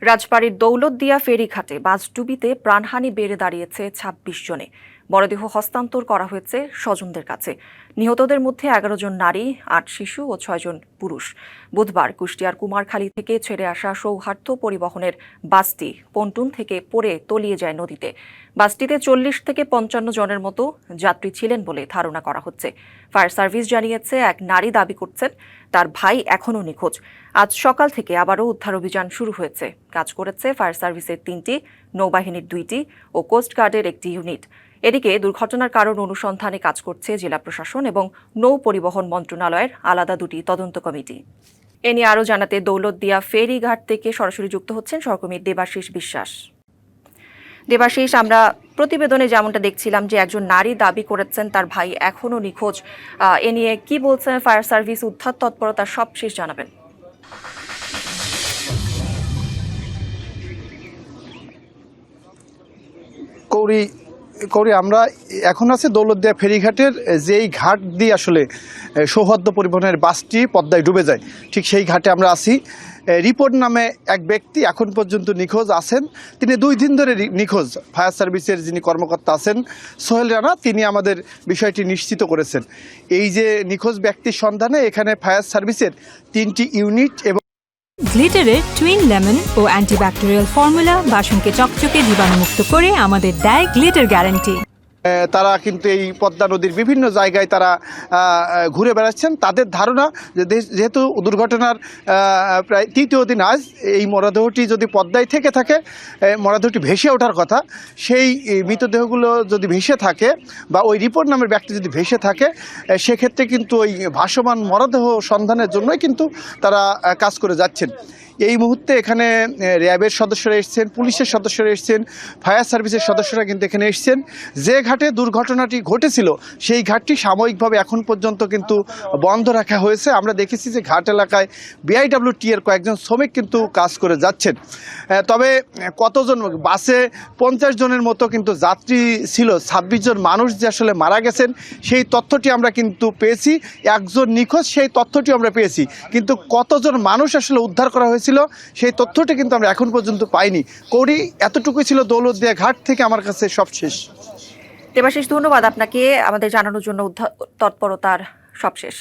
রাজবাড়ীর দৌলতদিয়া ফেরিঘাটে বাসডুবিতে প্রাণহানি বেড়ে দাঁড়িয়েছে ২৬ জনে। মরদেহ হস্তান্তর করা হয়েছে স্বজনদের কাছে। নিহতদের মধ্যে ১১ জন নারী, ৮ শিশু ও ৬ জন পুরুষ। বুধবার কুষ্টিয়ার কুমারখালী থেকে ছেড়ে আসা সৌহার্দ্য পরিবহনের বাসটি পন্টুন থেকে পড়ে তলিয়ে যায় নদীতে। বাসটিতে ৪০ থেকে ৫৫ জনের মতো যাত্রী ছিলেন বলে ধারণা করা হচ্ছে। ফায়ার সার্ভিস জানিয়েছে, এক নারী দাবি করছেন তার ভাই এখনও নিখোঁজ। আজ সকাল থেকে আবারও উদ্ধার অভিযান শুরু হয়েছে। কাজ করেছে ফায়ার সার্ভিসের ৩টি, নৌবাহিনীর ২টি ও কোস্টগার্ডের একটি ইউনিট। এদিকে দুর্ঘটনার কারণ অনুসন্ধানে কাজ করছে জেলা প্রশাসন এবং নৌ পরিবহন মন্ত্রণালয়ের আলাদা ২টি তদন্ত কমিটি। এ নিয়ে আরও জানাতে দৌলতদিয়া ফেরিঘাট থেকে সরাসরি যুক্ত হচ্ছেন সহকর্মী দেবাশিস বিশ্বাস। দেবাশিস, আমরা প্রতিবেদনে যেমনটা দেখছিলাম যে একজন নারী দাবি করেছেন তার ভাই এখনও নিখোঁজ। এ নিয়ে কি বলছেন ফায়ার সার্ভিস, উদ্ধার তৎপরতার সবশেষ জানাবেন। কৌরি আমরা এখন আছি দৌলতদিয়া ফেরিঘাটের যেই ঘাট দিয়ে আসলে সৌহার্দ্য পরিবহনের বাসটি পদ্মায় ডুবে যায়, ঠিক সেই ঘাটে আমরা আছি। রিপোর্ট নামে এক ব্যক্তি এখন পর্যন্ত নিখোঁজ আছেন। তিনি ২ দিন ধরে নিখোঁজ। ফায়ার সার্ভিসের যিনি কর্মকর্তা আছেন সোহেল রানা, তিনি আমাদের বিষয়টি নিশ্চিত করেছেন। এই যে নিখোঁজ ব্যক্তির সন্ধানে এখানে ফায়ার সার্ভিসের ৩টি ইউনিট এবং গ্লিটারের টুইন লেমন ও অ্যান্টিব্যাকটেরিয়াল ফর্মুলা বাসনকে চকচকে জীবাণুমুক্ত করে আমাদের দেয় গ্লিটার গ্যারান্টি। তারা কিন্তু এই পদ্মা নদীর বিভিন্ন জায়গায় তারা ঘুরে বেড়াচ্ছেন। তাদের ধারণা যে যেহেতু দুর্ঘটনার প্রায় ৩য় দিন আজ, এই মরদেহটি যদি পদ্মায় থেকে থাকে, মরদেহটি ভেসে ওঠার কথা, সেই মৃতদেহগুলো যদি ভেসে থাকে বা ওই রিপোর্ট নামের ব্যক্তি যদি ভেসে থাকে, সেক্ষেত্রে কিন্তু ওই ভাসমান মরদেহ সন্ধানের জন্যই কিন্তু তারা কাজ করে যাচ্ছেন। এই মুহূর্তে এখানে র্যাবের সদস্যরা এসছেন, পুলিশের সদস্যরা এসছেন, ফায়ার সার্ভিসের সদস্যরা কিন্তু এখানে এসছেন। যে ঘাটে দুর্ঘটনাটি ঘটেছিল সেই ঘাটটি সাময়িকভাবে এখন পর্যন্ত কিন্তু বন্ধ রাখা হয়েছে। আমরা দেখেছি যে ঘাট এলাকায় BIWT এর কয়েকজন শ্রমিক কিন্তু কাজ করে যাচ্ছেন। তবে কতজন বাসে ৫০ জনের মতো কিন্তু যাত্রী ছিল, ২৬ জন মানুষ যে আসলে মারা গেছেন সেই তথ্যটি আমরা কিন্তু পেয়েছি। একজন নিখোঁজ সেই তথ্যটি আমরা পেয়েছি, কিন্তু কতজন মানুষ আসলে উদ্ধার করা হয়েছে সেই তথ্যটি কিন্তু আমরা এখন পর্যন্ত পাইনি। কৌরি, এতটুকুই ছিল দৌলতদিয়া ঘাট থেকে আমার কাছে সবশেষ। দেবাশিস, ধন্যবাদ আপনাকে আমাদের জানানোর জন্য উদ্ধার তৎপরতার সবশেষ।